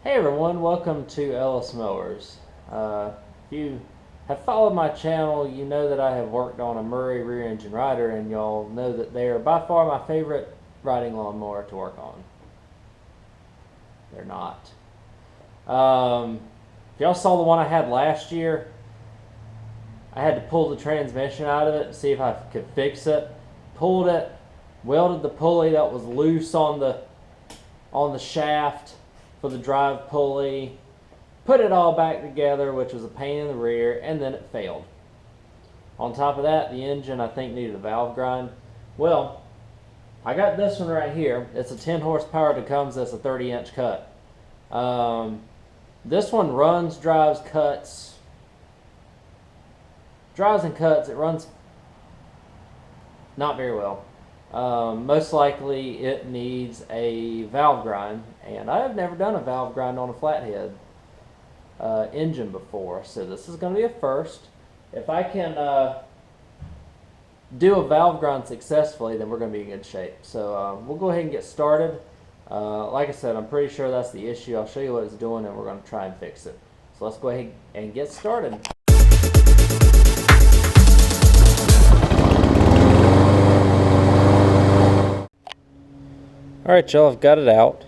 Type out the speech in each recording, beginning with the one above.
Hey everyone, welcome to Ellis Mowers. If you have followed my channel, you know that I have worked on a Murray rear engine rider, and y'all know that they are by far my favorite riding lawnmower to work on. They're not. If y'all saw the one I had last year, I had to pull the transmission out of it and see if I could fix it. Pulled it, welded the pulley that was loose on the shaft for the drive pulley, put it all back together, which was a pain in the rear, and then it failed. On top of that, the engine I think needed a valve grind. Well, I got this one right here. It's a 10 horsepower Tecumseh. It's a 30-inch cut. This one runs, drives, cuts. Drives and cuts. It runs not very well. Most likely it needs a valve grind, and I have never done a valve grind on a flathead engine before, so this is going to be a first. If I can do a valve grind successfully, then we're going to be in good shape. So we'll go ahead and get started. Like I said, I'm pretty sure that's the issue. I'll show you what it's doing, and we're going to try and fix it. So let's go ahead and get started. Alright y'all, I've got it out.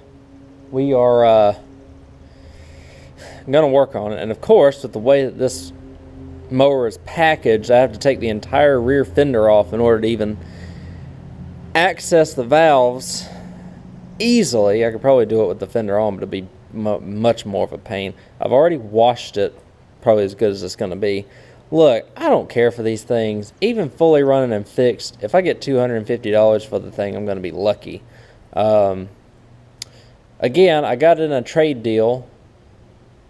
We are going to work on it, and of course with the way that this mower is packaged, I have to take the entire rear fender off in order to even access the valves easily. I could probably do it with the fender on, but it'd be much more of a pain. I've already washed it, probably as good as it's going to be. Look, I don't care for these things, even fully running and fixed. If I get $250 for the thing, I'm going to be lucky. Again, I got it in a trade deal.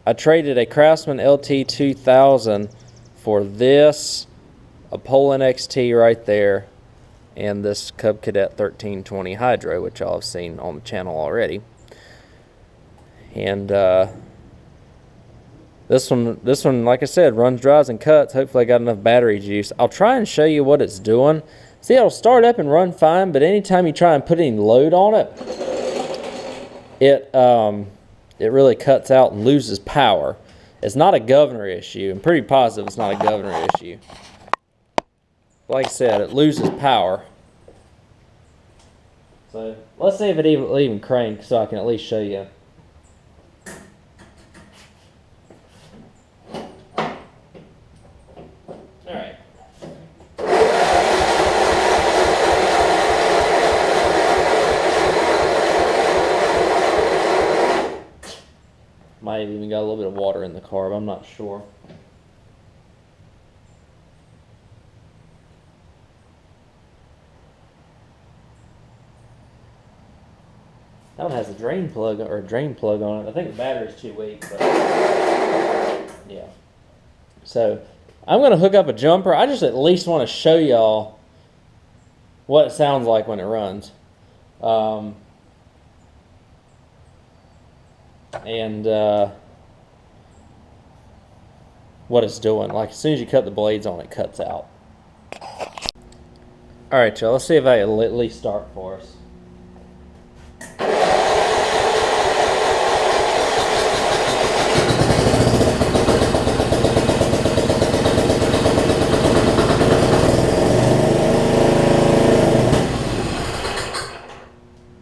I traded a Craftsman LT2000 for this, a Poland XT right there, and this Cub Cadet 1320 Hydro, which y'all have seen on the channel already. And this one, like I said, runs, drives, and cuts. Hopefully I got enough battery juice. I'll try and show you what it's doing. See, it'll start up and run fine, but anytime you try and put any load on it, it really cuts out and loses power. It's not a governor issue. I'm pretty positive it's not a governor issue. Like I said, it loses power. So let's see if it even cranks, so I can at least show you. Might have even got a little bit of water in the carb, I'm not sure. That one has a drain plug on it. I think the battery's too weak, but yeah. So I'm gonna hook up a jumper. I just at least want to show y'all what it sounds like when it runs. And what it's doing. Like, as soon as you cut the blades on, it cuts out. Alright y'all, let's see if I can at least start for us.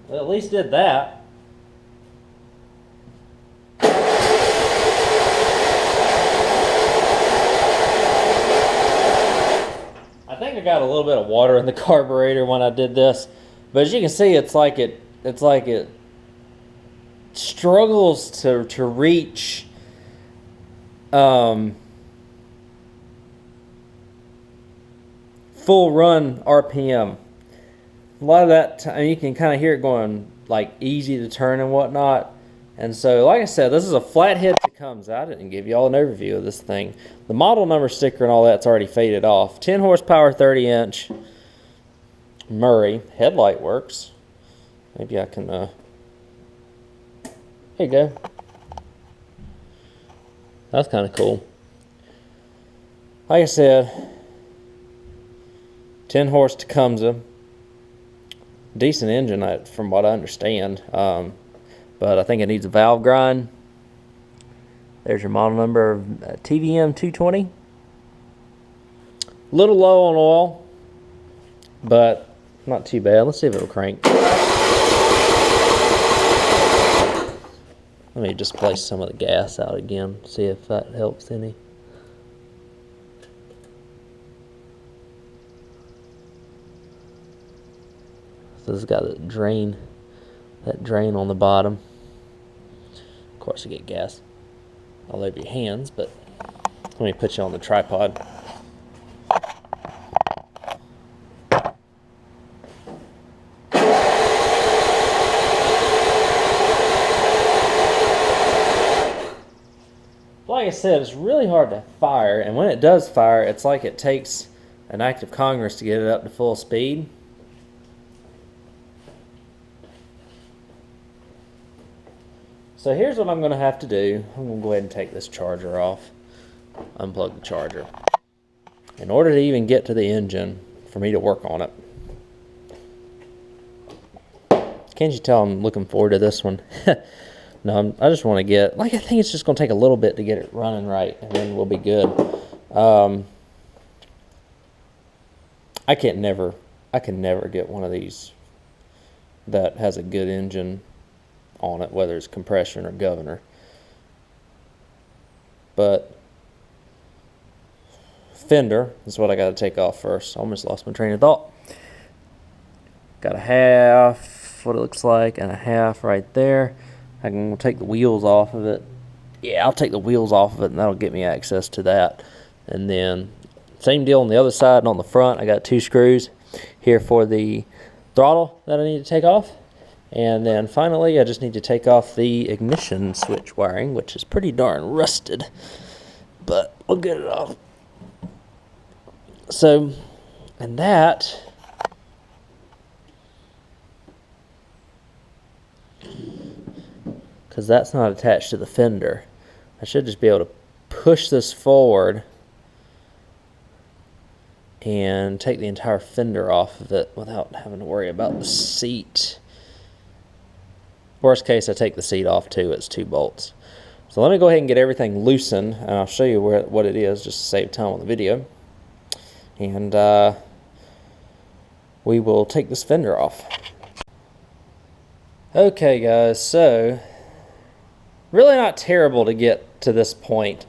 Well, at least did that. I got a little bit of water in the carburetor when I did this, but as you can see, it's like it struggles to reach full run RPM. A lot of that time you can kind of hear it going like easy to turn and whatnot. And so, like I said, this is a flathead Tecumseh. I didn't give y'all an overview of this thing. The model number sticker and all that's already faded off. 10 horsepower, 30-inch Murray. Headlight works. Maybe I can, here you go. That's kind of cool. Like I said, 10 horse Tecumseh. Decent engine from what I understand. But I think it needs a valve grind. There's your model number of TVM 220. A little low on oil, but not too bad. Let's see if it'll crank. Let me just place some of the gas out again, see if that helps any. So this has got that drain on the bottom. Of course, you get gas all over your hands, but let me put you on the tripod. Like I said, it's really hard to fire, and when it does fire, it's like it takes an act of Congress to get it up to full speed. So here's what I'm going to have to do. I'm going to go ahead and take this charger off, unplug the charger. In order to even get to the engine, for me to work on it. Can't you tell I'm looking forward to this one? No, I just want to get, like, I think it's just going to take a little bit to get it running right, and then we'll be good. I can never get one of these that has a good engine on it, whether it's compression or governor. But fender is what I got to take off first. I almost lost my train of thought. Got a half, what it looks like, and a half right there. I can take the wheels off of it. Yeah, I'll take the wheels off of it, and that'll get me access to that. And then same deal on the other side and on the front. I got 2 screws here for the throttle that I need to take off. And then finally, I just need to take off the ignition switch wiring, which is pretty darn rusted, but we'll get it off. So, and that, because that's not attached to the fender, I should just be able to push this forward and take the entire fender off of it without having to worry about the seat. Worst case, I take the seat off too. It's 2 bolts. So let me go ahead and get everything loosened, and I'll show you what it is just to save time on the video. And we will take this fender off. Okay guys, so really not terrible to get to this point.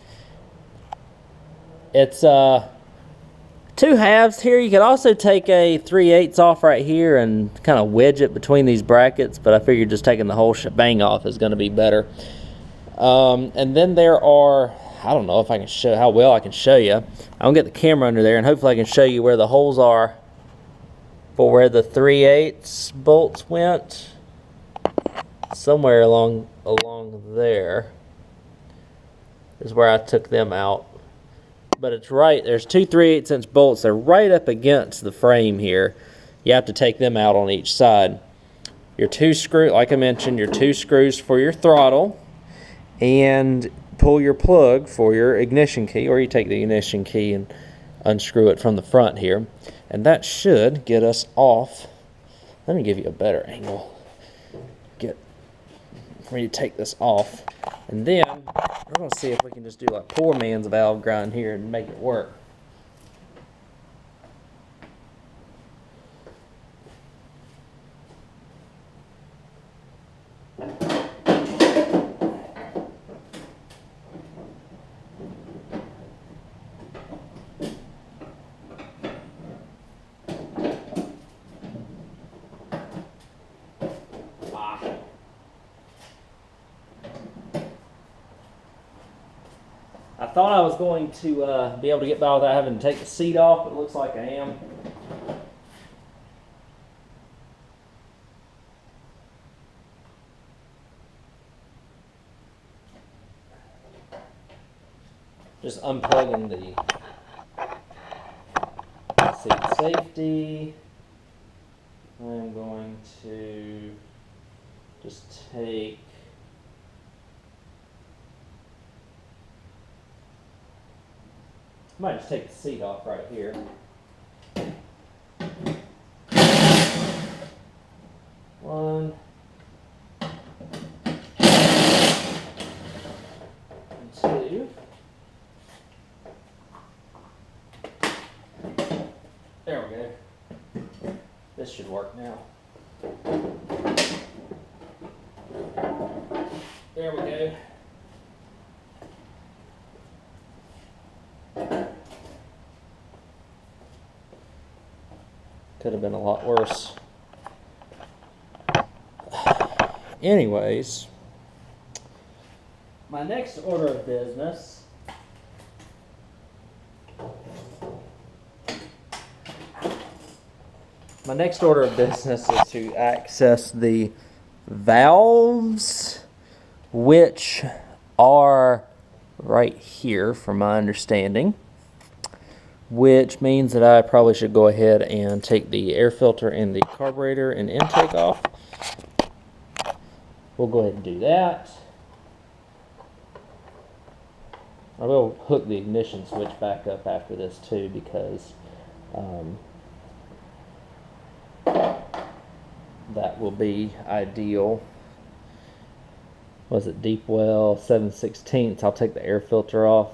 It's 2 halves here. You could also take a 3/8 off right here and kind of wedge it between these brackets, but I figured just taking the whole shebang off is going to be better. And then there are, I don't know if I can show how well I can show you. I'll get the camera under there and hopefully I can show you where the holes are for where the 3/8 bolts went. Somewhere along there is where I took them out. But it's right, there's 2 3/8 inch bolts. They're right up against the frame here. You have to take them out on each side. Your 2 screws, like I mentioned, your 2 screws for your throttle, and pull your plug for your ignition key, or you take the ignition key and unscrew it from the front here. And that should get us off. Let me give you a better angle. For me to take this off, and then we're going to see if we can just do like poor man's valve grind here and make it work. I thought I was going to be able to get by without having to take the seat off, but it looks like I am. Just unplugging the seat safety. I'm going to just take I might just take the seat off right here. One. And 2. work now. There we go. Could have been a lot worse. Anyways, my next order of business is to access the valves, which are right here from my understanding, which means that I probably should go ahead and take the air filter and the carburetor and intake off. We'll go ahead and do that. I will hook the ignition switch back up after this too, because that will be ideal. Was it deep well 7/16? I'll take the air filter off.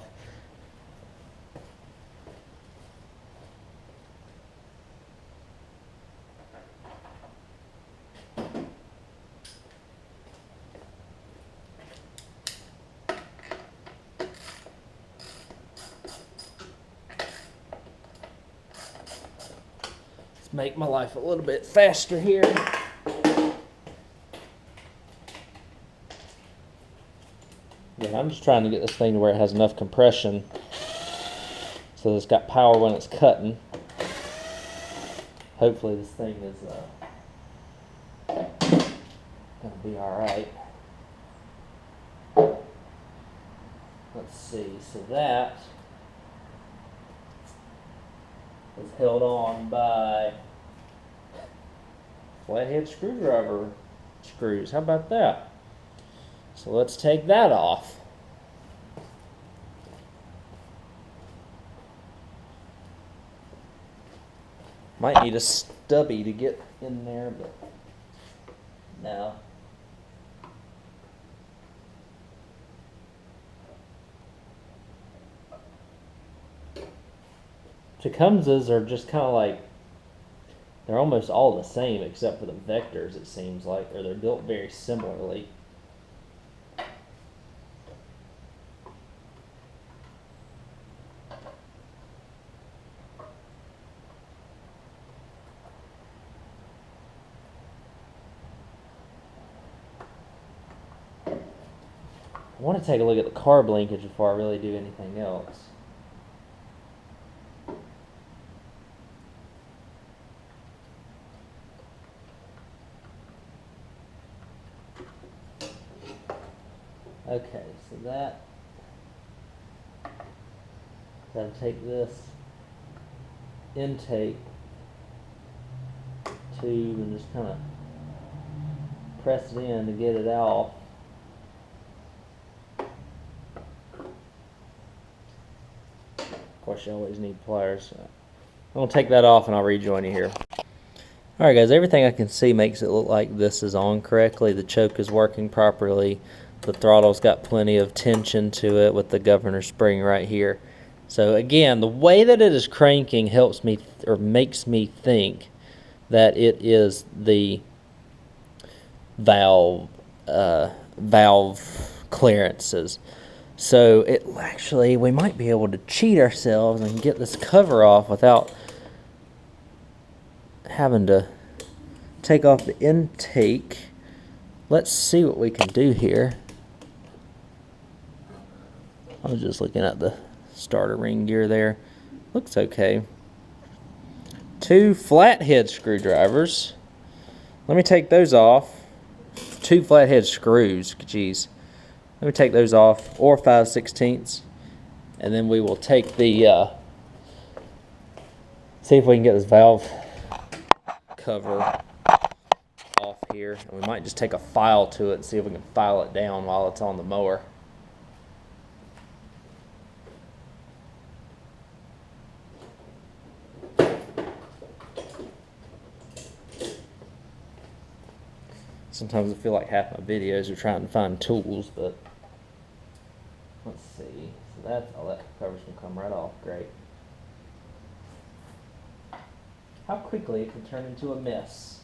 Let's make my life a little bit faster here. Yeah, I'm just trying to get this thing to where it has enough compression so that it's got power when it's cutting. Hopefully this thing is gonna be alright. Let's see, so that is held on by flathead screwdriver screws. How about that? So let's take that off. Might need a stubby to get in there, but no. Tecumsehs are just kind of like, they're almost all the same except for the vectors, it seems like, or they're built very similarly. I want to take a look at the carb linkage before I really do anything else. Okay, so that, gotta take this intake tube and just kind of press it in to get it out. Of course, you always need pliers. I'm going to take that off and I'll rejoin you here. Alright guys, everything I can see makes it look like this is on correctly. The choke is working properly. The throttle's got plenty of tension to it with the governor spring right here. So again, the way that it is cranking helps me, or makes me think that it is the valve clearances. So it actually, we might be able to cheat ourselves and get this cover off without having to take off the intake. Let's see what we can do here. I was just looking at the starter ring gear there. Looks okay. 2 flathead screwdrivers. Let me take those off. 2 flathead screws. Jeez. Let me take those off, or 5/16, and then we will take the see if we can get this valve cover off here, and we might just take a file to it and see if we can file it down while it's on the mower. Sometimes I feel like half my videos are trying to find tools, but let's see. So that's, oh, that cover's gonna come right off. Great. how quickly it can turn into a mess.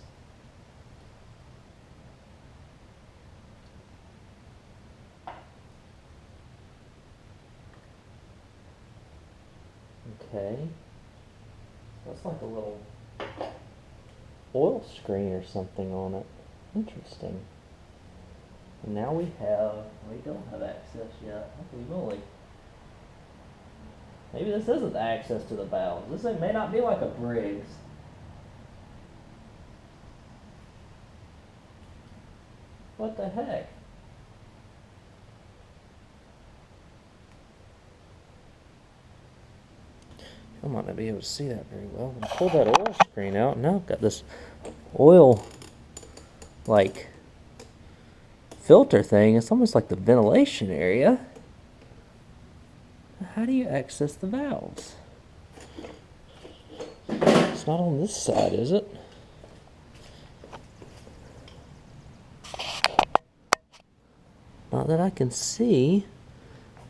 Okay. That's like a little oil screen or something on it. Interesting. And now we don't have access yet. Holy moly. Maybe this isn't access to the valves. This thing may not be like a Briggs. What the heck? I might not be able to see that very well. I pulled that oil screen out. Now I've got this oil, like, filter thing. It's almost like the ventilation area. How do you access the valves? It's not on this side, is it? Not that I can see,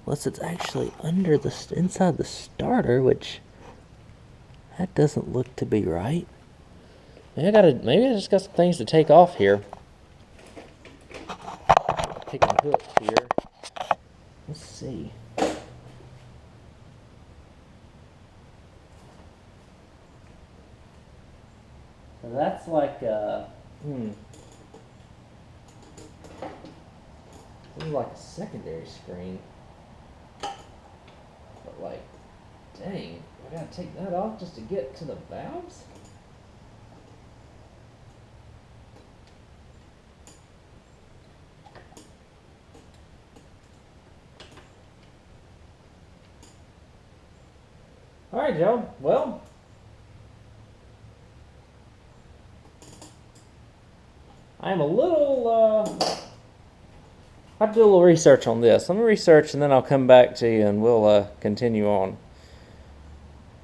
unless it's actually under the inside the starter, which that doesn't look to be right. Maybe I just got some things to take off here. Taking hooks here. Let's see. So that's like this is like a secondary screen. But like, dang, I gotta take that off just to get to the valves? Alright, Joe. Well, I'm a little, I have to do a little research on this. Let me research and then I'll come back to you and we'll continue on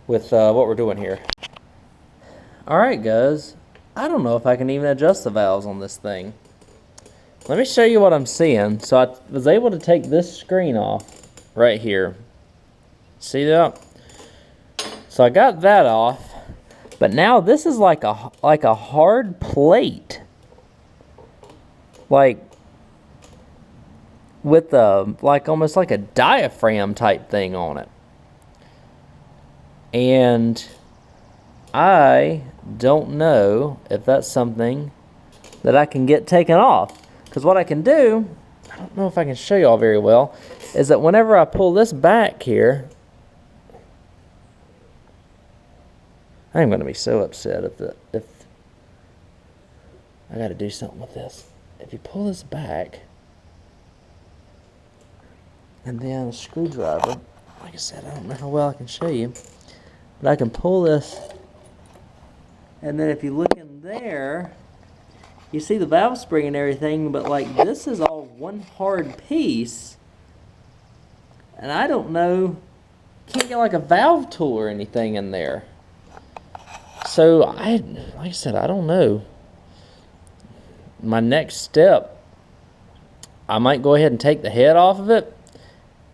with what we're doing here. Alright guys, I don't know if I can even adjust the valves on this thing. Let me show you what I'm seeing. So I was able to take this screen off right here. See that? So I got that off, but now this is like a hard plate. Like with like almost like a diaphragm type thing on it. And I don't know if that's something that I can get taken off. Because what I can do, I don't know if I can show y'all very well, is that whenever I pull this back here, I'm going to be so upset if I got to do something with this. If you pull this back, and then a screwdriver, like I said, I don't know how well I can show you, but I can pull this, and then if you look in there, you see the valve spring and everything, but like this is all one hard piece, and I don't know, can't get like a valve tool or anything in there. So like I said, I don't know. My next step, I might go ahead and take the head off of it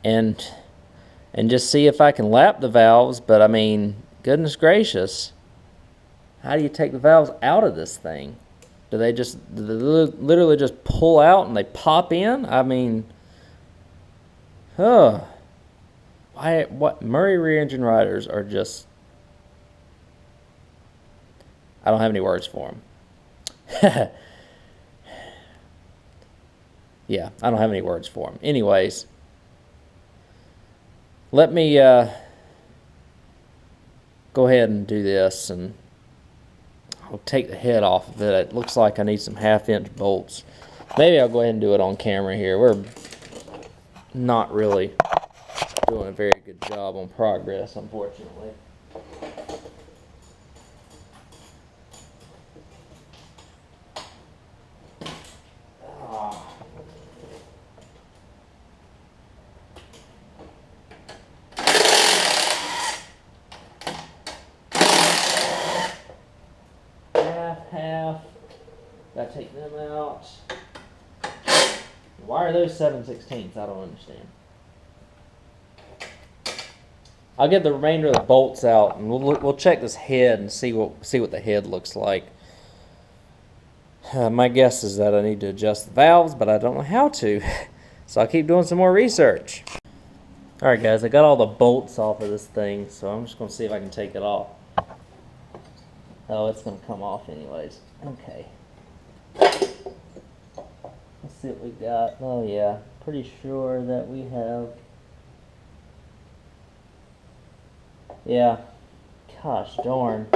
and just see if I can lap the valves. But I mean, goodness gracious, how do you take the valves out of this thing? Do they literally just pull out and they pop in? I mean, what Murray RER engine riders are just, I don't have any words for them. Yeah, I don't have any words for them. Anyways, let me go ahead and do this, and I'll take the head off of it. It looks like I need some 1/2-inch bolts. Maybe I'll go ahead and do it on camera here. We're not really doing a very good job on progress, unfortunately. Half. Gotta take them out. Why are those 7/16? I don't understand. I'll get the remainder of the bolts out, and we'll check this head and see what the head looks like. My guess is that I need to adjust the valves, but I don't know how to. So I'll keep doing some more research. Alright guys, I got all the bolts off of this thing, so I'm just going to see if I can take it off. Oh, it's going to come off anyways. Okay. Let's see what we got. Oh yeah, pretty sure that we have... Yeah. Gosh darn.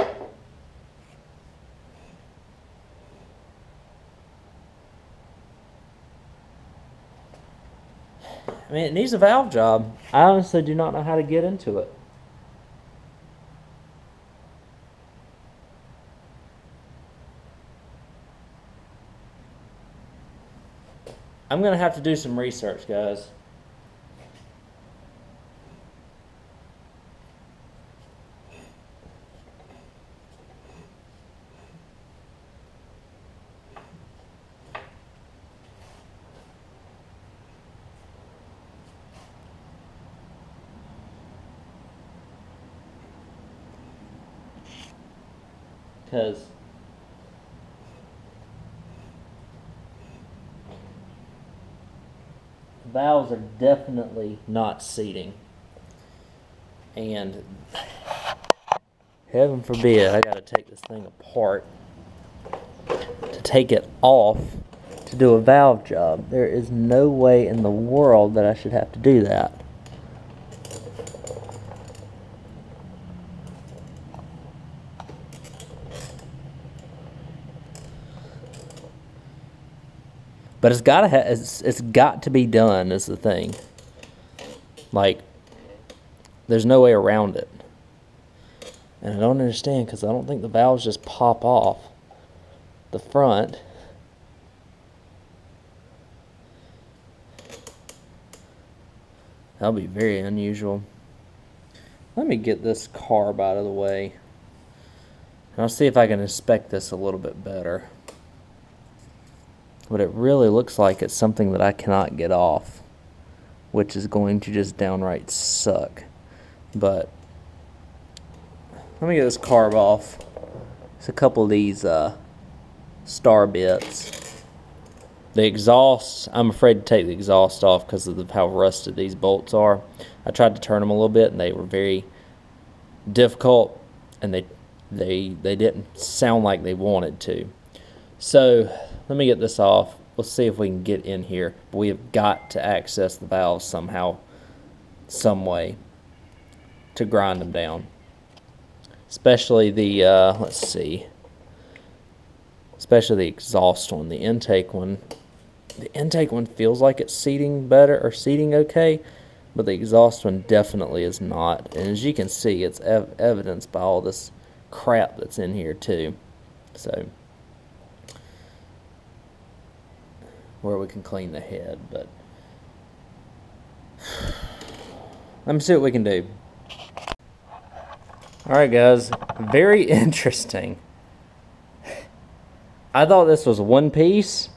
I mean, it needs a valve job. I honestly do not know how to get into it. I'm going to have to do some research, guys. Because the valves are definitely not seating. And heaven forbid I gotta take this thing apart to take it off to do a valve job. There is no way in the world that I should have to do that. But it's got to be done is the thing. Like, there's no way around it. And I don't understand because I don't think the valves just pop off the front. That'll be very unusual. Let me get this carb out of the way. And I'll see if I can inspect this a little bit better. But it really looks like it's something that I cannot get off, which is going to just downright suck. But let me get this carb off. It's a couple of these star bits. The exhaust, I'm afraid to take the exhaust off because of how rusted these bolts are. I tried to turn them a little bit and they were very difficult, and they didn't sound like they wanted to. So let me get this off. We'll see if we can get in here. But we have got to access the valves somehow, some way, to grind them down. Especially the, let's see, especially the exhaust one. The intake one feels like it's seating better, or seating okay, but the exhaust one definitely is not. And as you can see, it's evidenced by all this crap that's in here too. So, where we can clean the head, but let me see what we can do. Alright guys, very interesting. I thought this was one piece.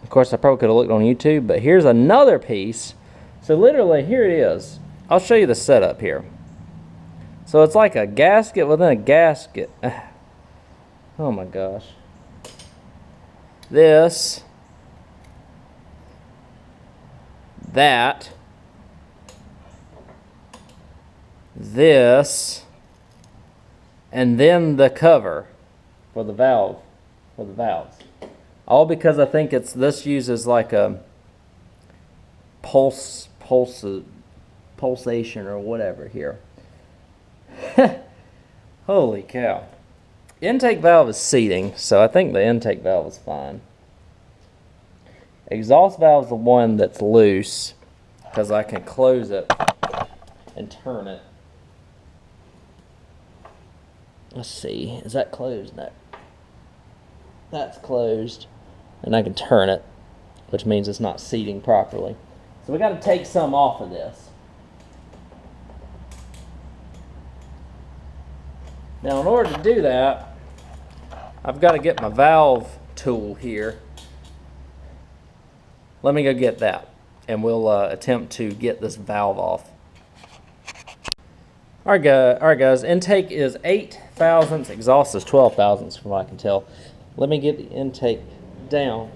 Of course I probably could have looked on YouTube, but here's another piece. So literally here it is. I'll show you the setup here. So it's like a gasket within a gasket. Oh my gosh. This, that, this, and then the cover for the valve, for the valves. All because I think this uses like a pulsation or whatever here. Holy cow. Intake valve is seating, so I think the intake valve is fine. Exhaust valve is the one that's loose, because I can close it and turn it. Let's see, is that closed? No. That's closed, and I can turn it, which means it's not seating properly. So we got to take some off of this. Now in order to do that, I've got to get my valve tool here. Let me go get that, and we'll attempt to get this valve off. All right, guys. Intake is 8 thousandths. Exhaust is 12 thousandths, from what I can tell. Let me get the intake down.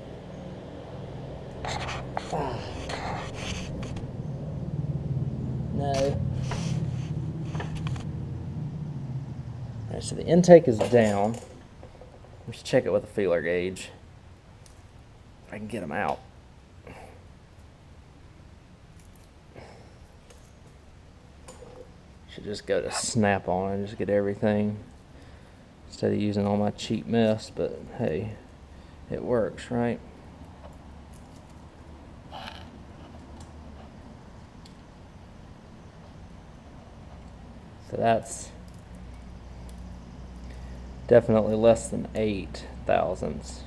No. All right, so the intake is down. Let's check it with a feeler gauge. If I can get them out. Should just go to Snap-on and just get everything instead of using all my cheap mess, but hey, it works, right? So that's definitely less than 8 thousandths.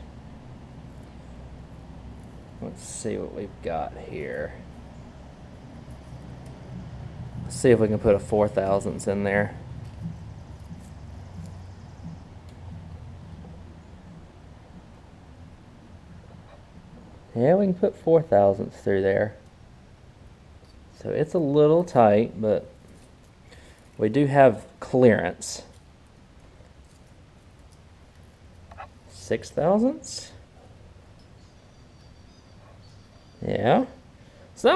Let's see what we've got here. Let's see if we can put a 4 thousandths in there. Yeah, we can put 4 thousandths through there. So it's a little tight, but we do have clearance. 6 thousandths? Yeah. So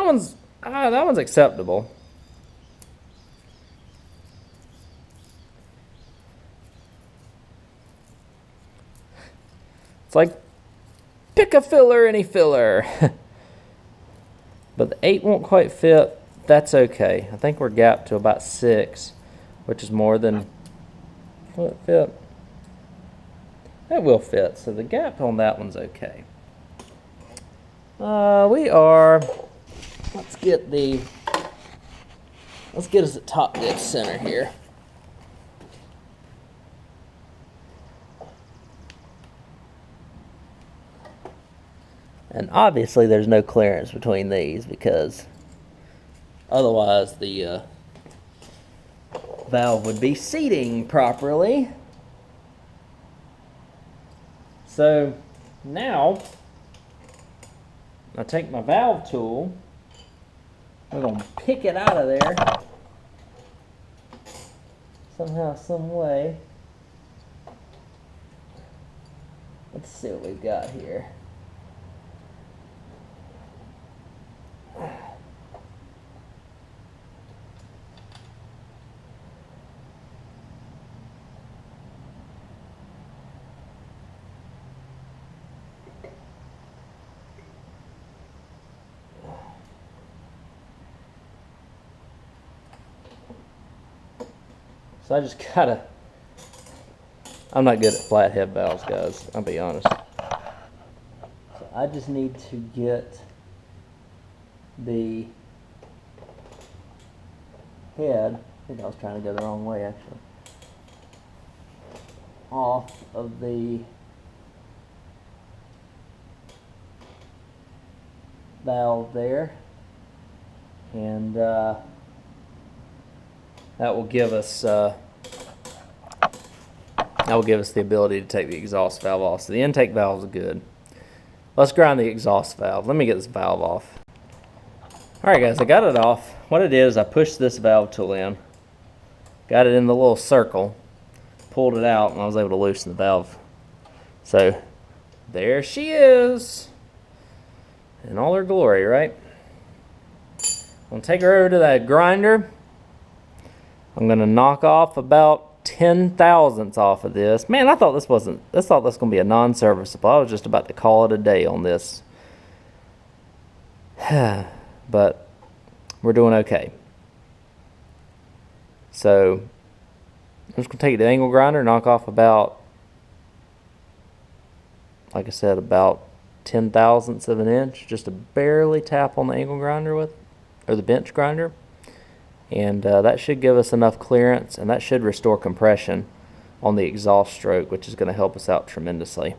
that one's acceptable. It's like, pick a filler, any filler. But the 8 won't quite fit. That's okay. I think we're gapped to about 6, which is more than, will it fit? It will fit. So the gap on that one's okay. Let's get us a top dead center here. And obviously there's no clearance between these because otherwise the valve would be seating properly. So now I take my valve tool, I'm going to pick it out of there somehow, some way. Let's see what we've got here. So I just gotta, I'm not good at flathead valves, guys, I'll be honest. So I just need to get the head, I think I was trying to go the wrong way actually, off of the valve there, and that will give us the ability to take the exhaust valve off. So the intake valve is good. Let's grind the exhaust valve. Let me get this valve off. Alright guys, I got it off. What I did is I pushed this valve tool in, got it in the little circle, pulled it out, and I was able to loosen the valve. So there she is in all her glory, right? I'm going to take her over to that grinder. I'm going to knock off about 10 thousandths off of this. Man, I thought this was going to be a non-serviceable. I was just about to call it a day on this. But we're doing okay. So I'm just going to take the angle grinder, knock off about, like I said, about 10 thousandths of an inch, just to barely tap on the angle grinder with, or the bench grinder. And that should give us enough clearance, and that should restore compression on the exhaust stroke, which is going to help us out tremendously.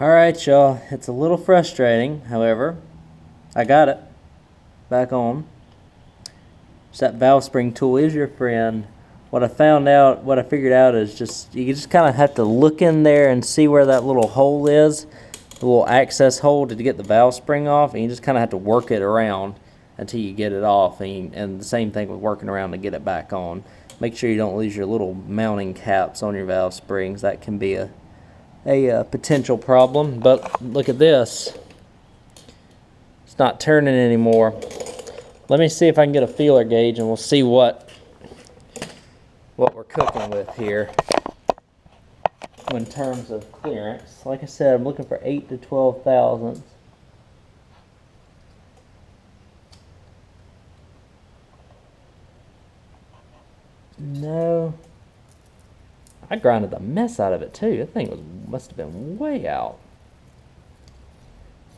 Alright y'all, it's a little frustrating, however, I got it back on. So that valve spring tool is your friend. What I figured out is you just kind of have to look in there and see where that little hole is, the little access hole to get the valve spring off, and you just kind of have to work it around. until you get it off. And the same thing with working around to get it back on. Make sure you don't lose your little mounting caps on your valve springs. That can be a potential problem. But look at this. It's not turning anymore. Let me see if I can get a feeler gauge and we'll see what we're cooking with here in terms of clearance. Like I said, I'm looking for 8 to 12 thousandths. No. I grinded the mess out of it too. That thing must have been way out.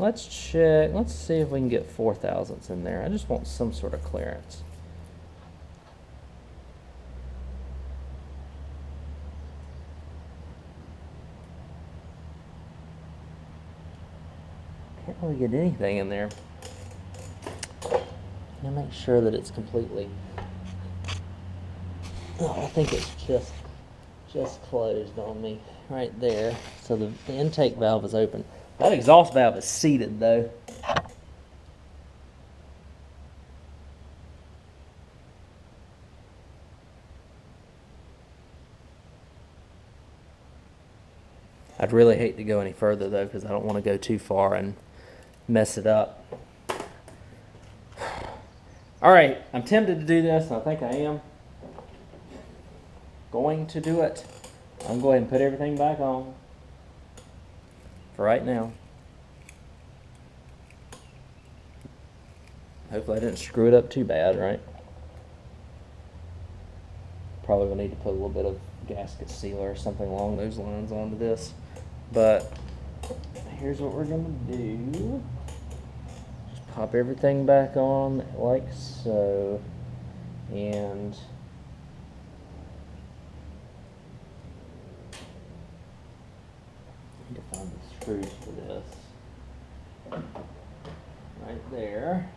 Let's check. Let's see if we can get 4 thousandths in there. I just want some sort of clearance. Can't really get anything in there. I'll make sure that it's completely. Oh, I think it's just closed on me right there. So the intake valve is open. That exhaust valve is seated though. I'd really hate to go any further though, because I don't want to go too far and mess it up. All right, I'm tempted to do this, and I think I am going to do it. I'm going to go ahead and put everything back on for right now. Hopefully I didn't screw it up too bad, right? Probably will need to put a little bit of gasket sealer or something along those lines onto this. But here's what we're going to do. Just pop everything back on like so. And I need to find the screws for this. Right there.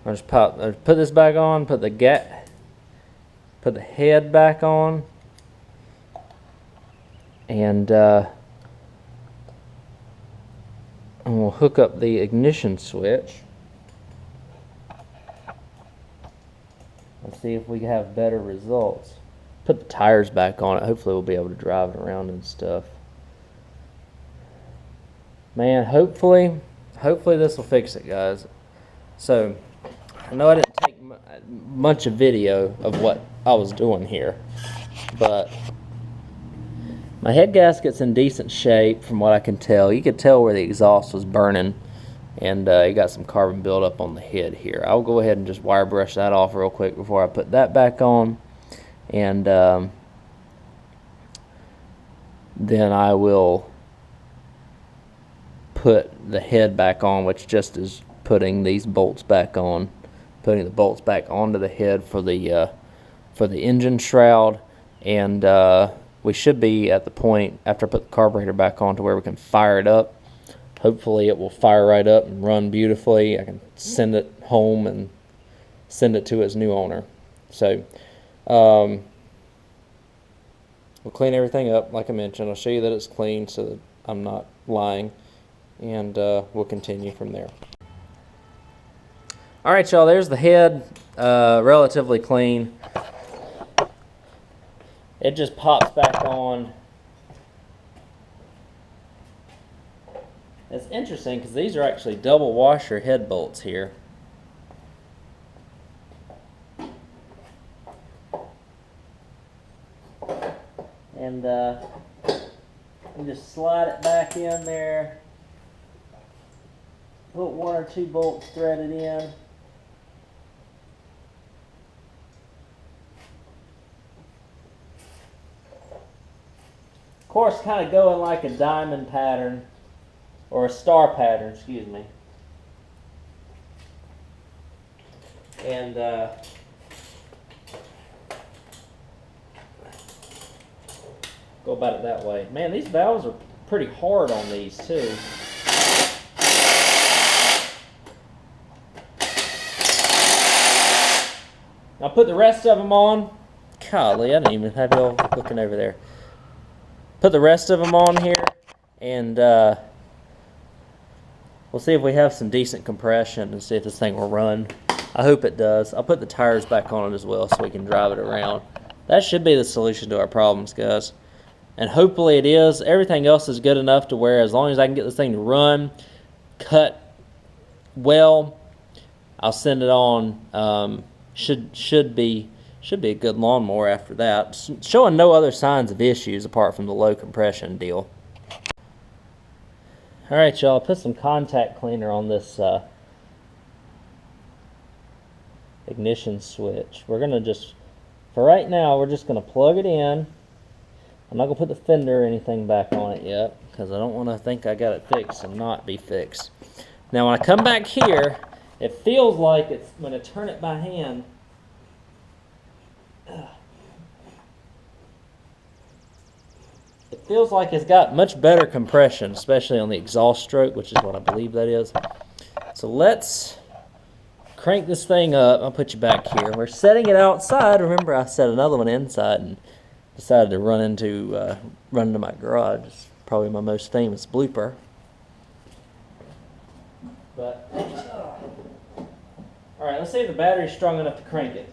I'll just put this back on, put the head back on, and we'll hook up the ignition switch. Let's see if we have better results. Put the tires back on it. Hopefully we'll be able to drive it around and stuff. Man, hopefully this will fix it, guys. So I know I didn't take much of video of what I was doing here, but my head gasket's in decent shape from what I can tell. You could tell where the exhaust was burning, and you got some carbon buildup on the head here. I'll go ahead and just wire brush that off real quick before I put that back on, and then I will put the head back on, which just is putting these bolts back on, putting the bolts back onto the head for the engine shroud, and we should be at the point after I put the carburetor back on to where we can fire it up. Hopefully it will fire right up and run beautifully. I can send it home and send it to its new owner. So we'll clean everything up like I mentioned. I'll show you that it's clean so that I'm not lying, and we'll continue from there. Alright y'all, there's the head, relatively clean. It just pops back on. It's interesting because these are actually double washer head bolts here. And you just slide it back in there. Put 1 or 2 bolts threaded in. Of course, kind of going like a diamond pattern, or a star pattern, excuse me. And go about it that way. Man, these valves are pretty hard on these too. I'll put the rest of them on. Golly, I didn't even have y'all looking over there. Put the rest of them on here, and We'll see if we have some decent compression and see if this thing will run. I hope it does. I'll put the tires back on it as well so we can drive it around. That should be the solution to our problems, guys. And hopefully it is. Everything else is good enough to where as long as I can get this thing to run, cut well, I'll send it on. Should be a good lawnmower after that. Showing no other signs of issues apart from the low compression deal. Alright, y'all, put some contact cleaner on this ignition switch. We're going to just, for right now, we're just going to plug it in. I'm not going to put the fender or anything back on it yet because I don't want to think I got it fixed and not be fixed. Now when I come back here, it feels like it's when I turn it by hand. It feels like it's got much better compression, especially on the exhaust stroke, which is what I believe that is. So let's crank this thing up. I'll put you back here. We're setting it outside. Remember, I set another one inside and decided to run into my garage. It's probably my most famous blooper. But all right, let's see if the battery's strong enough to crank it.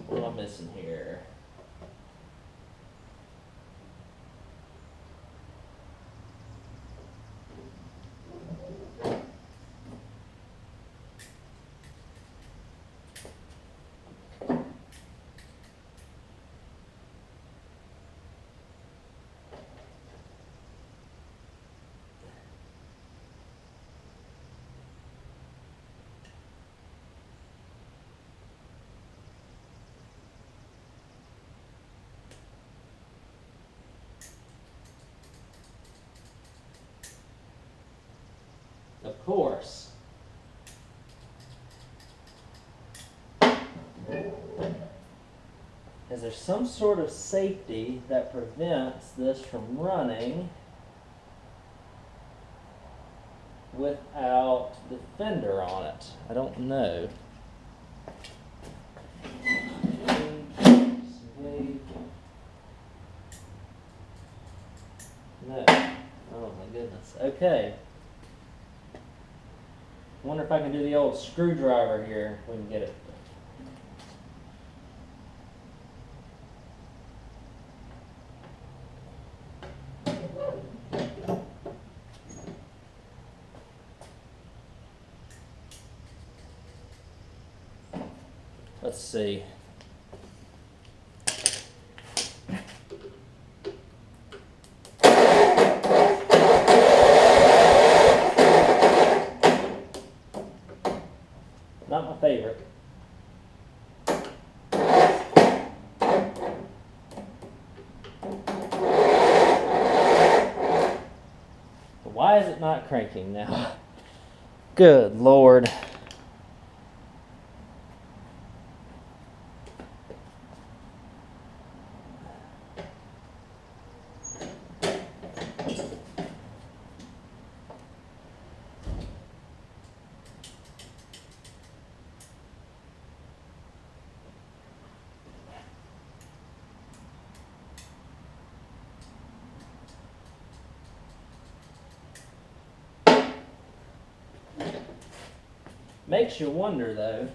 What am I missing here? Of course. Is there some sort of safety that prevents this from running without the fender on it? I don't know. No. Oh my goodness. Okay. I wonder if I can do the old screwdriver here if we can get it. Let's see. Not my favorite. Why is it not cranking now? Good Lord. Makes you wonder, though.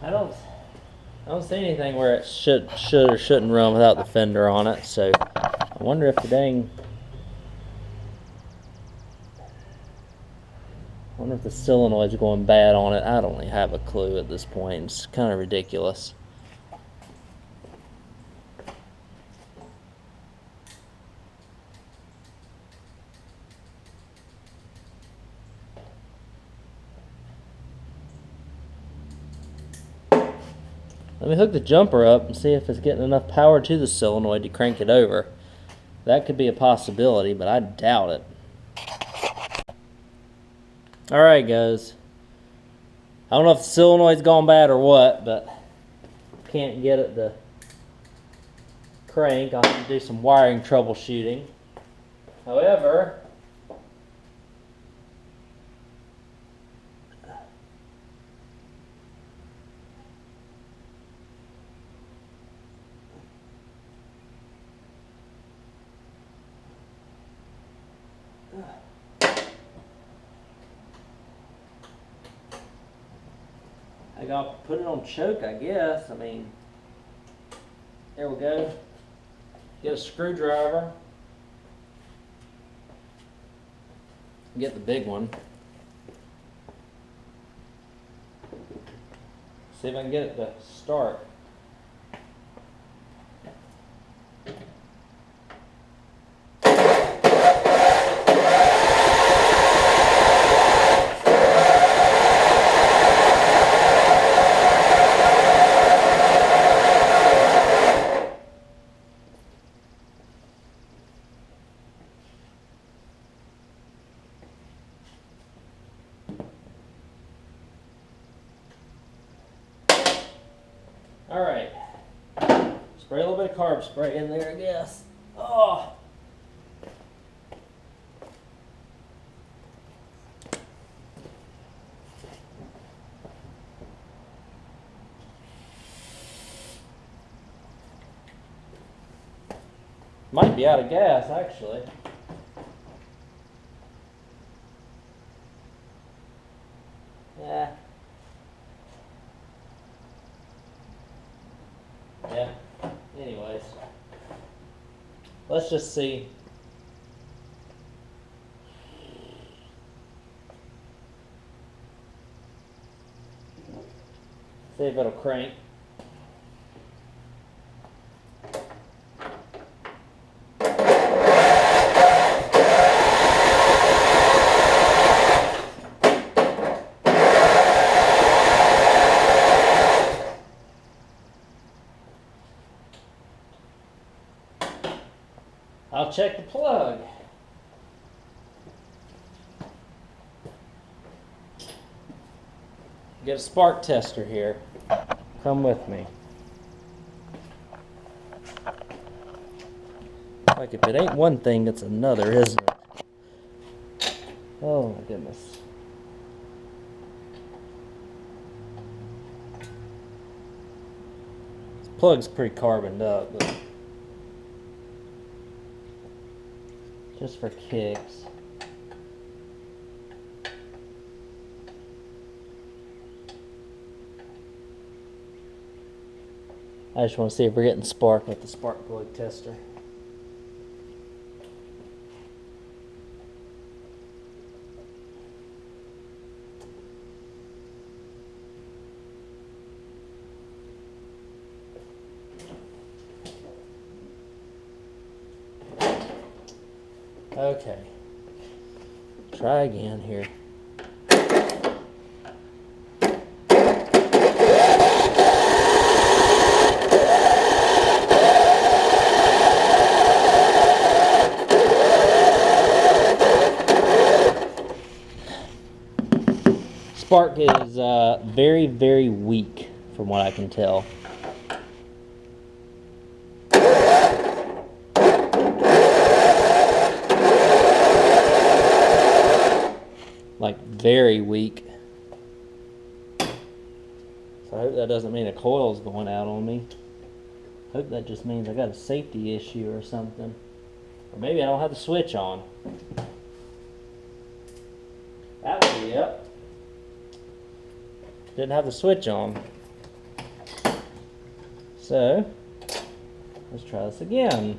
I don't see anything where it should or shouldn't run without the fender on it. So I wonder if the dang. I wonder if the solenoid's going bad on it. I don't really have a clue at this point. It's kind of ridiculous. Let me hook the jumper up and see if it's getting enough power to the solenoid to crank it over. That could be a possibility, but I doubt it. Alright guys, I don't know if the solenoid's gone bad or what, but can't get it to crank, I'll have to do some wiring troubleshooting. However, I gotta put it on choke, I guess. I mean, there we go. Get a screwdriver. Get the big one. See if I can get it to start. Alright, spray a little bit of carb spray in there, I guess. Oh! Might be out of gas, actually. Yeah. Yeah, anyways, let's just see. See if it'll crank. I'll check the plug. Get a spark tester here. Come with me. Like if it ain't one thing, it's another, isn't it? Oh my goodness. This plug's pretty carboned up, but just for kicks. I just want to see if we're getting spark with the spark plug tester. Okay, try again here. Spark is very, very weak from what I can tell. Like very weak. So I hope that doesn't mean a coil's going out on me. I hope that just means I got a safety issue or something. Or maybe I don't have the switch on. That would be it. Didn't have the switch on. So, let's try this again.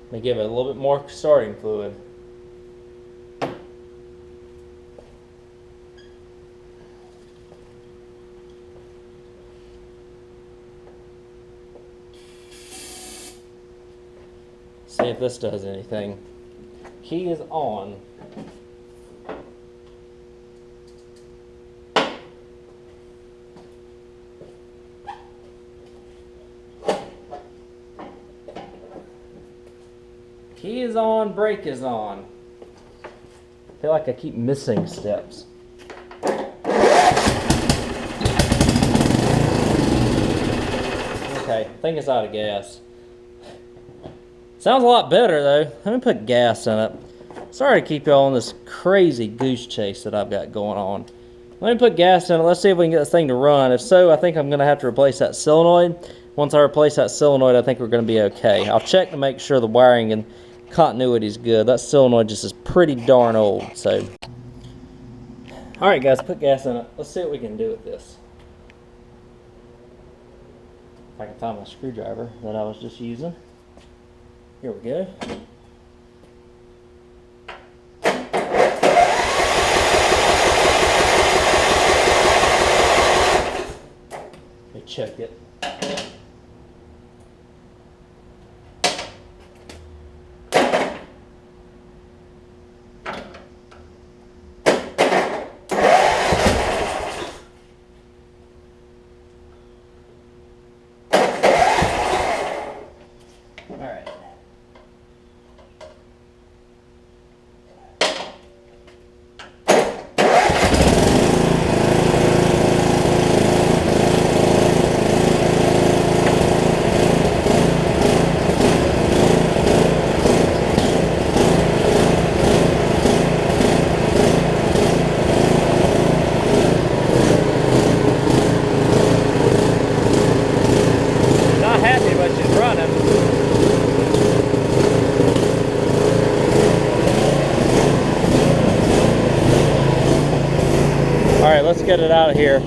Let me give it a little bit more starting fluid. See if this does anything. Key is on. Key is on, brake is on. I feel like I keep missing steps. Okay, I think it's out of gas. Sounds a lot better though. Let me put gas in it. Sorry to keep y'all on this crazy goose chase that I've got going on. Let me put gas in it. Let's see if we can get this thing to run. If so, I think I'm going to have to replace that solenoid. Once I replace that solenoid, I think we're going to be okay. I'll check to make sure the wiring and continuity is good. That solenoid just is pretty darn old. So, all right, guys, put gas in it. Let's see what we can do with this. If I can find my screwdriver that I was just using. Here we go. Let me check it. Let's get it out of here.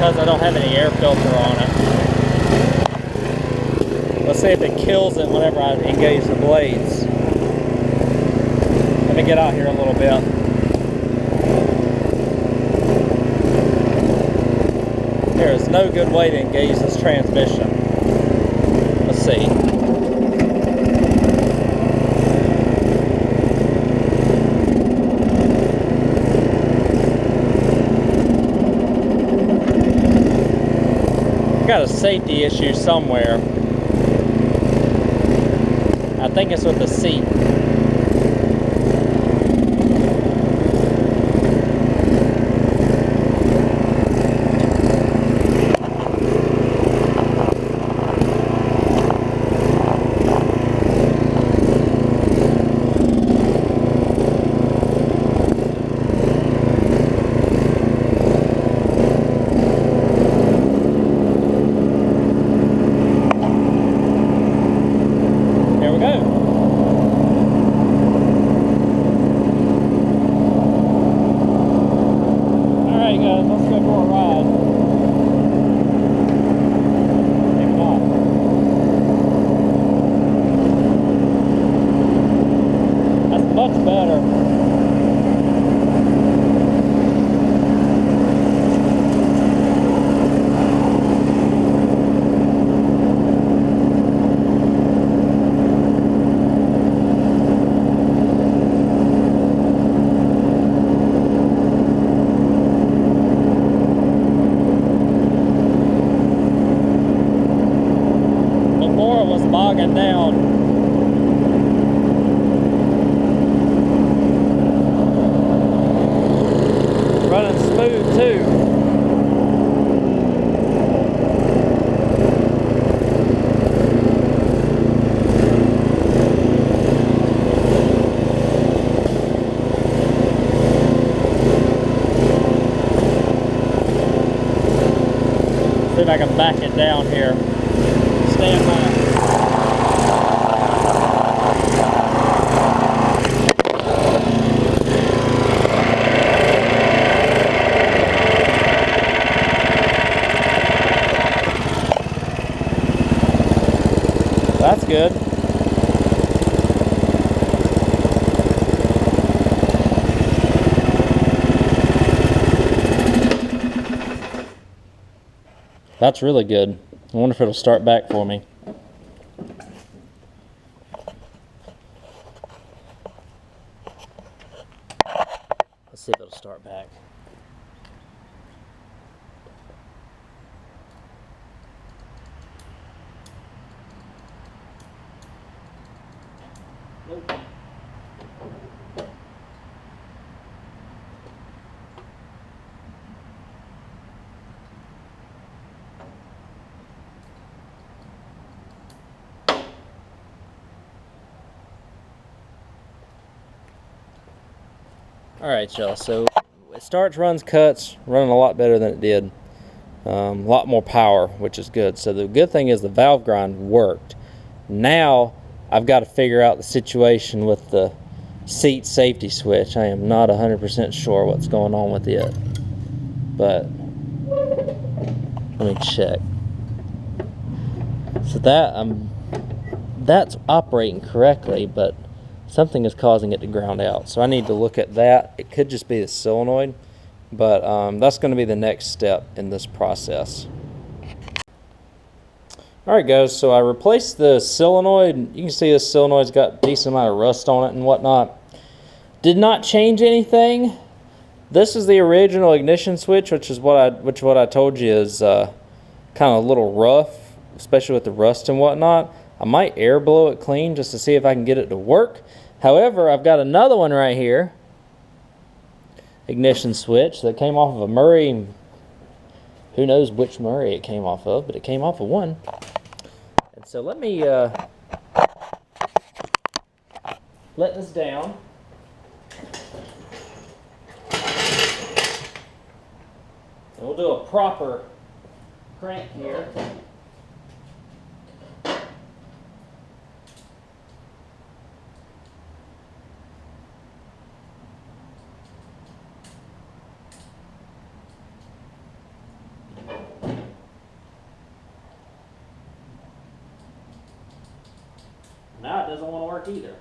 Because I don't have any air filter on it. Let's see if it kills it whenever I engage the blades. Let me get out here a little bit. There is no good way to engage this transmission. Let's see. Got a safety issue somewhere. I think it's with the seat. Bogging down. Running smooth too. See if I can back it down here. Stand by. That's good. That's really good. I wonder if it'll start back for me. Let's see if it'll start back. Nope. Alright, y'all, so it starts, runs, cuts, running a lot better than it did. A lot more power, which is good. So the good thing is the valve grind worked. Now I've got to figure out the situation with the seat safety switch. I am not 100% sure what's going on with it, but let me check. So that's operating correctly, but something is causing it to ground out. So I need to look at that. It could just be the solenoid, but that's going to be the next step in this process. Alright guys, so I replaced the solenoid. You can see this solenoid's got a decent amount of rust on it and whatnot. Did not change anything. This is the original ignition switch, which what I told you is kind of a little rough, especially with the rust and whatnot. I might air blow it clean just to see if I can get it to work. However, I've got another one right here, ignition switch, that came off of a Murray. Who knows which Murray it came off of, but it came off of one. And so let me let this down. And we'll do a proper crank here. Now it doesn't want to work either.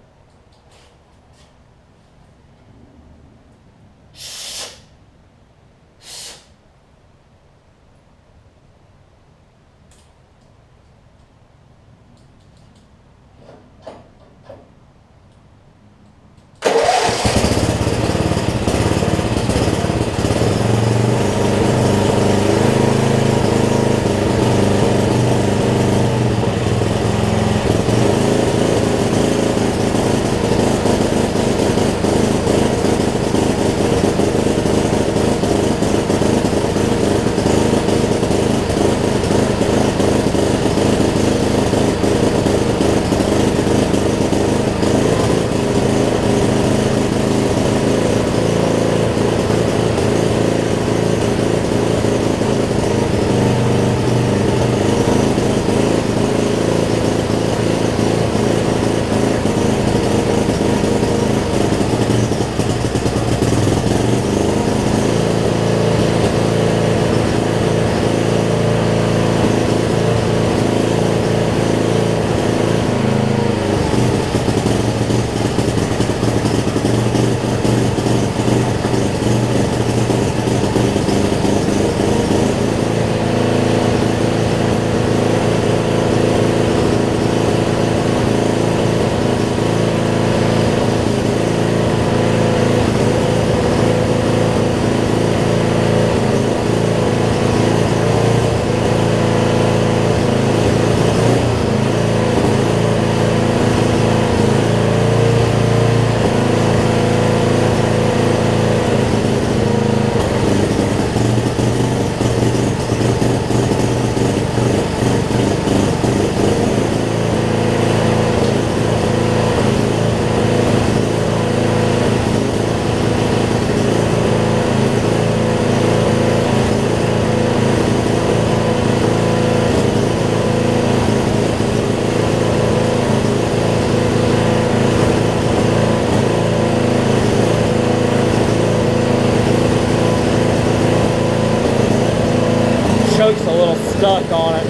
Choke's a little stuck on it.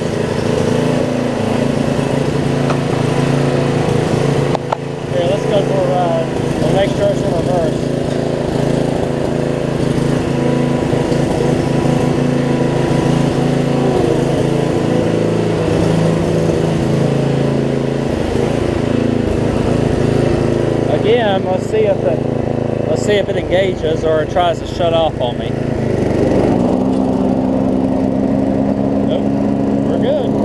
let's see if it engages or it tries to shut off on me. Nope, we're good.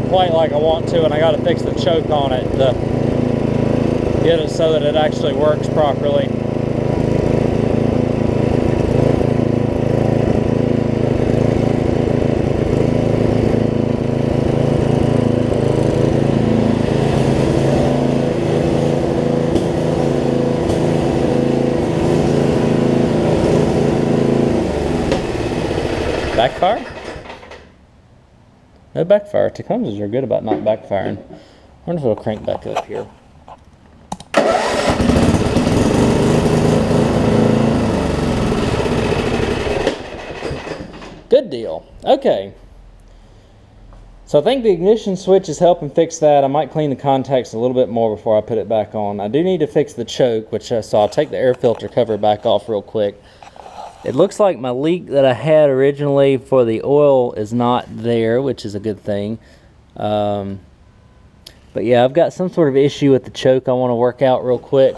Quite like I want to, and I got to fix the choke on it to get it so that it actually works properly. Backfire? No backfire. Tacomas are good about not backfiring. I wonder if it'll crank back up here. Good deal. Okay. So I think the ignition switch is helping fix that. I might clean the contacts a little bit more before I put it back on. I do need to fix the choke, so I'll take the air filter cover back off real quick. It looks like my leak that I had originally for the oil is not there, which is a good thing. But yeah, I've got some sort of issue with the choke I want to work out real quick.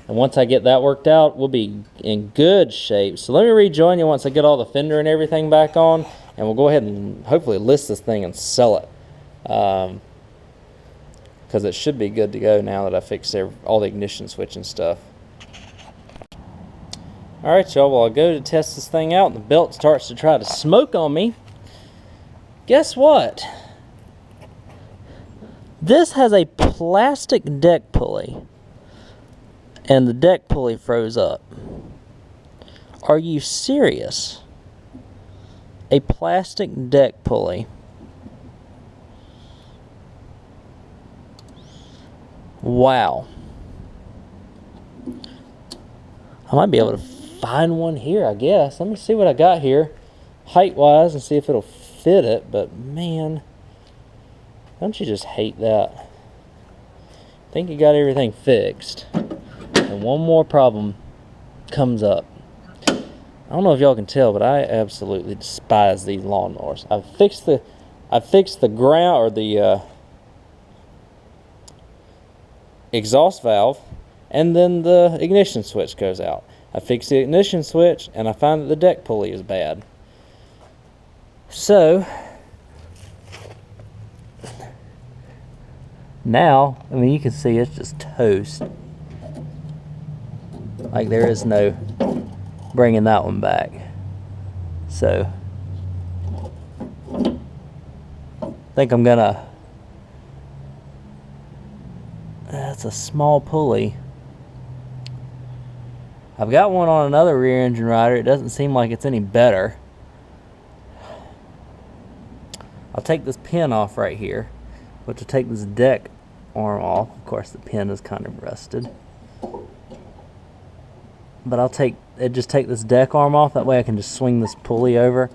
And once I get that worked out, we'll be in good shape. So let me rejoin you once I get all the fender and everything back on. And we'll go ahead and hopefully list this thing and sell it. Because it should be good to go now that I fixed all the ignition switch and stuff. Alright y'all, well I'll go to test this thing out and the belt starts to try to smoke on me. Guess what? This has a plastic deck pulley and the deck pulley froze up. Are you serious? A plastic deck pulley. Wow. I might be able to find one here, I guess. Let me see what I got here height wise and see if it'll fit it. But man, don't you just hate that? I think you got everything fixed and one more problem comes up. I don't know if y'all can tell, but I absolutely despise these lawnmowers. I fixed the ground or the exhaust valve, and then the ignition switch goes out. I fix the ignition switch and I find that the deck pulley is bad. So now, I mean, you can see it's just toast. Like there is no bringing that one back. So I think I'm gonna, that's a small pulley. I've got one on another rear engine rider. It doesn't seem like it's any better. I'll take this pin off right here, but to take this deck arm off, of course the pin is kind of rusted. But I'll just take this deck arm off, that way I can just swing this pulley over.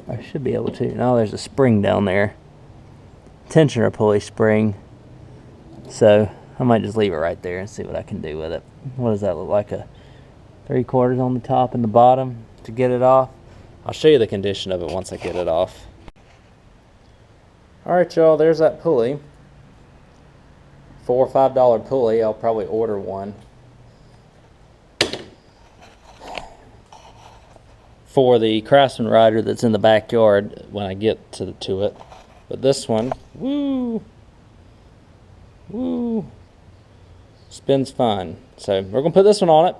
I should be able to. Now there's a spring down there. Tensioner pulley spring. So I might just leave it right there and see what I can do with it. What does that look like? A 3/4 on the top and the bottom to get it off. I'll show you the condition of it once I get it off. Alright y'all, there's that pulley. $4 or $5 pulley. I'll probably order one for the Craftsman rider that's in the backyard when I get to it. But this one, woo, spins fine. So we're gonna put this one on it.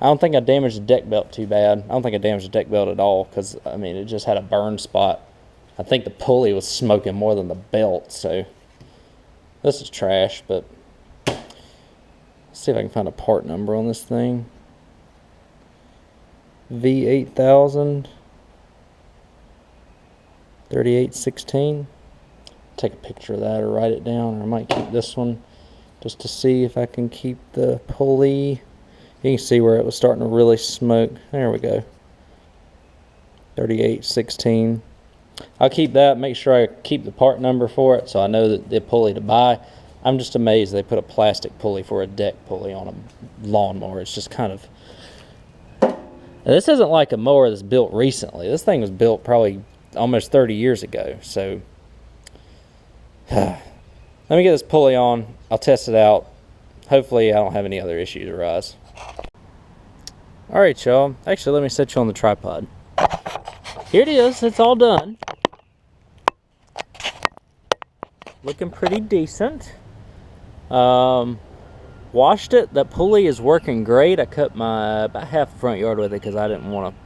I don't think I damaged the deck belt too bad. I don't think I damaged the deck belt at all, because I mean it just had a burn spot. I think the pulley was smoking more than the belt, so this is trash. But let's see if I can find a part number on this thing. V8000 3816. Take a picture of that or write it down, or I might keep this one just to see if I can keep the pulley. You can see where it was starting to really smoke. There we go. 3816. I'll keep that, make sure I keep the part number for it so I know that the pulley to buy. I'm just amazed they put a plastic pulley for a deck pulley on a lawnmower. It's just kind of... Now, this isn't like a mower that's built recently. This thing was built probably almost 30 years ago. So let me get this pulley on. I'll test it out. Hopefully I don't have any other issues arise. Alright, y'all. Actually, let me set you on the tripod. Here it is. It's all done. Looking pretty decent. Washed it. That pulley is working great. I cut about half the front yard with it because I didn't want to.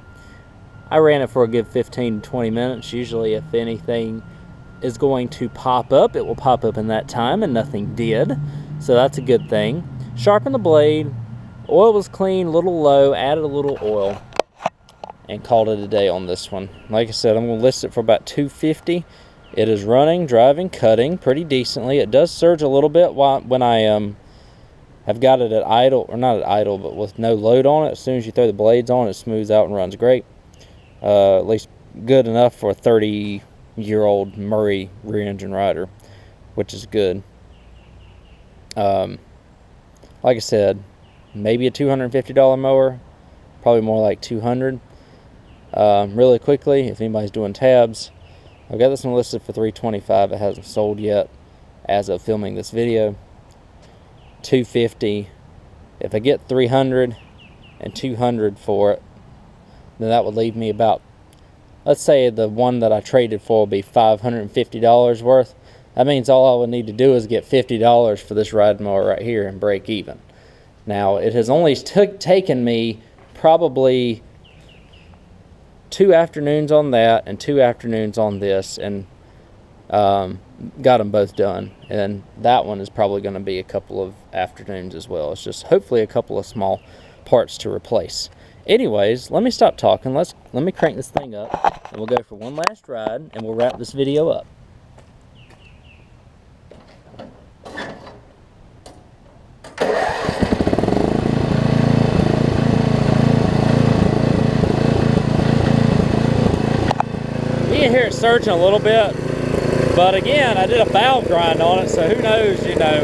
I ran it for a good 15 to 20 minutes. Usually if anything is going to pop up, it will pop up in that time, and nothing did. So that's a good thing. Sharpened the blade. Oil was clean, a little low. Added a little oil and called it a day on this one. Like I said, I'm going to list it for about $250. It is running, driving, cutting pretty decently. It does surge a little bit when I have got it at idle, or not at idle, but with no load on it. As soon as you throw the blades on, it smooths out and runs great. At least good enough for a 30-year-old Murray rear engine rider, which is good. Like I said, maybe a $250 mower, probably more like $200. Really quickly, if anybody's doing tabs, I've got this one listed for $325. It hasn't sold yet as of filming this video. $250. If I get $300 and $200 for it, then that would leave me about, let's say the one that I traded for will be $550 worth. That means all I would need to do is get $50 for this ride mower right here and break even. Now, it has only taken me probably 2 afternoons on that and 2 afternoons on this, and got them both done. And that one is probably going to be a couple of afternoons as well. It's just hopefully a couple of small parts to replace. Anyways, let me stop talking. Let me crank this thing up, and we'll go for one last ride, and we'll wrap this video up. You can hear it surging a little bit, but again, I did a valve grind on it, so who knows, you know,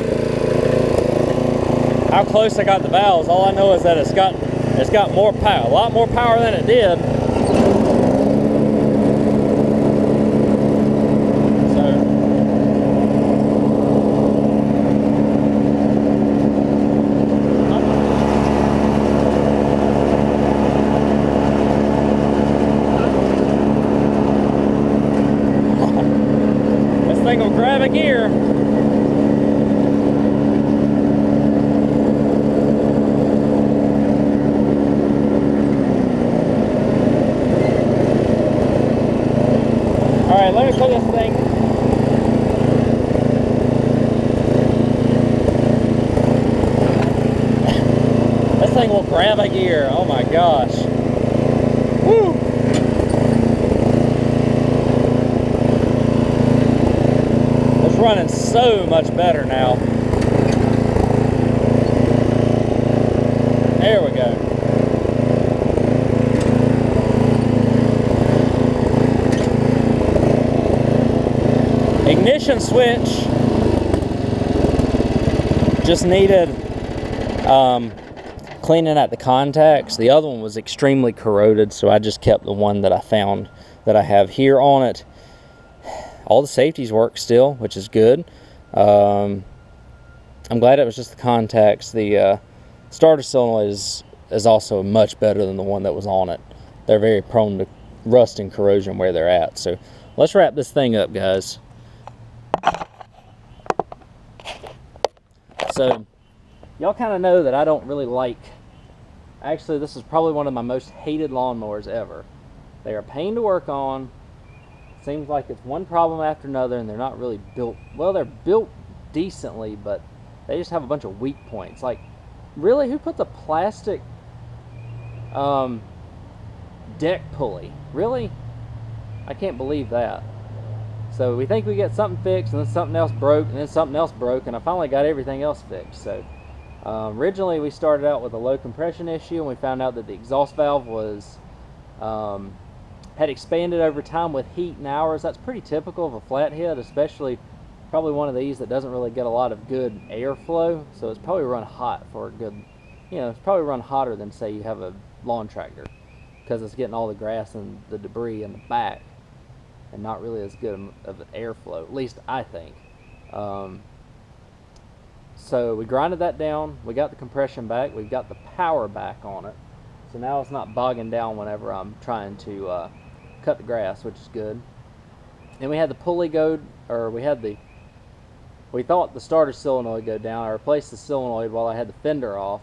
how close I got the valves. All I know is that it's got more power, a lot more power than it did. Thing will grab a gear. Alright, let me put this thing. This thing will grab a gear. Oh my gosh. Woo! Running so much better now. There we go. Ignition switch just needed cleaning out the contacts. The other one was extremely corroded, so I just kept the one that I found that I have here on it. All the safeties work still, which is good. I'm glad it was just the contacts. The starter solenoid is also much better than the one that was on it. They're very prone to rust and corrosion where they're at. So let's wrap this thing up, guys. So y'all kind of know that I don't really like, actually this is probably one of my most hated lawnmowers ever. They are a pain to work on. Seems like it's one problem after another, and they're not really built, well, they're built decently, but they just have a bunch of weak points. Like, really, who put the plastic deck pulley. Really? I can't believe that. So we think we get something fixed, and then something else broke, and then something else broke, and I finally got everything else fixed. So originally we started out with a low compression issue, and we found out that the exhaust valve was had expanded over time with heat and hours. That's pretty typical of a flathead, especially probably one of these that doesn't really get a lot of good airflow. So it's probably run hot for a good, it's probably run hotter than, say, you have a lawn tractor, because it's getting all the grass and the debris in the back, and not really as good of an airflow, at least I think. So we grinded that down, we got the compression back, we got the power back on it, so now it's not bogging down whenever I'm trying to cut the grass, which is good. Then we had the pulley go, or we thought the starter solenoid go down. I replaced the solenoid while I had the fender off,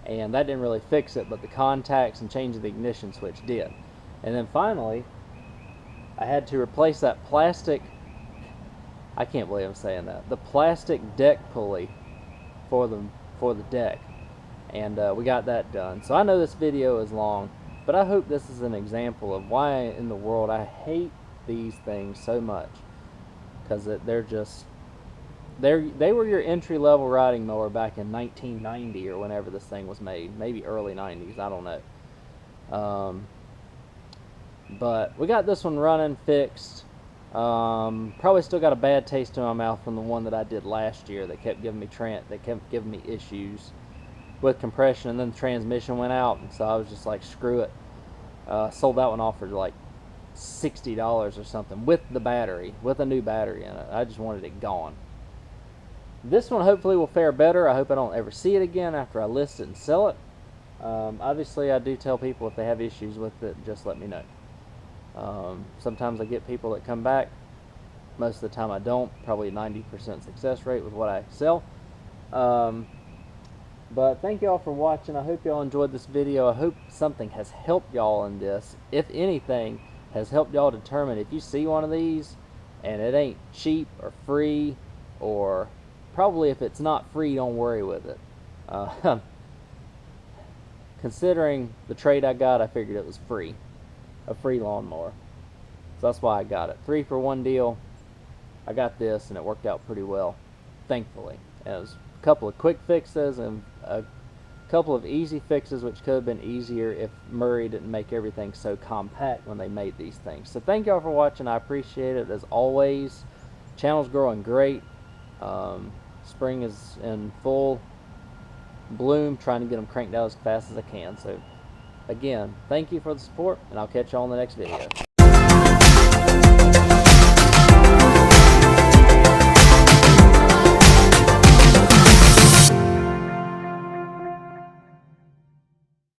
and that didn't really fix it, but the contacts and changing the ignition switch did. And then finally, I had to replace that plastic, I can't believe I'm saying that, the plastic deck pulley for the deck, and we got that done. So I know this video is long, but I hope this is an example of why in the world I hate these things so much, because they were your entry-level riding mower back in 1990 or whenever this thing was made, maybe early 90s, I don't know. But we got this one running, fixed. Probably still got a bad taste in my mouth from the one that I did last year that kept giving me issues with compression, and then the transmission went out, and so I was just like, screw it. Sold that one off for like $60 or something with the battery, with a new battery in it. I just wanted it gone. This one hopefully will fare better. I hope I don't ever see it again after I list it and sell it. Obviously I do tell people if they have issues with it, just let me know. Sometimes I get people that come back. Most of the time I don't. Probably 90% success rate with what I sell. But thank y'all for watching. I hope y'all enjoyed this video. I hope something has helped y'all in this. If anything has helped y'all determine if you see one of these and it ain't cheap or free, or probably if it's not free, don't worry with it. Considering the trade I got, I figured it was free. A free lawnmower. So that's why I got it. 3-for-1 deal. I got this and it worked out pretty well, thankfully. It was a couple of quick fixes and a couple of easy fixes, which could have been easier if Murray didn't make everything so compact when they made these things. So thank y'all for watching. I appreciate it as always. Channel's growing great. Spring is in full bloom, trying to get them cranked out as fast as I can. So again, thank you for the support, and I'll catch y'all in the next video.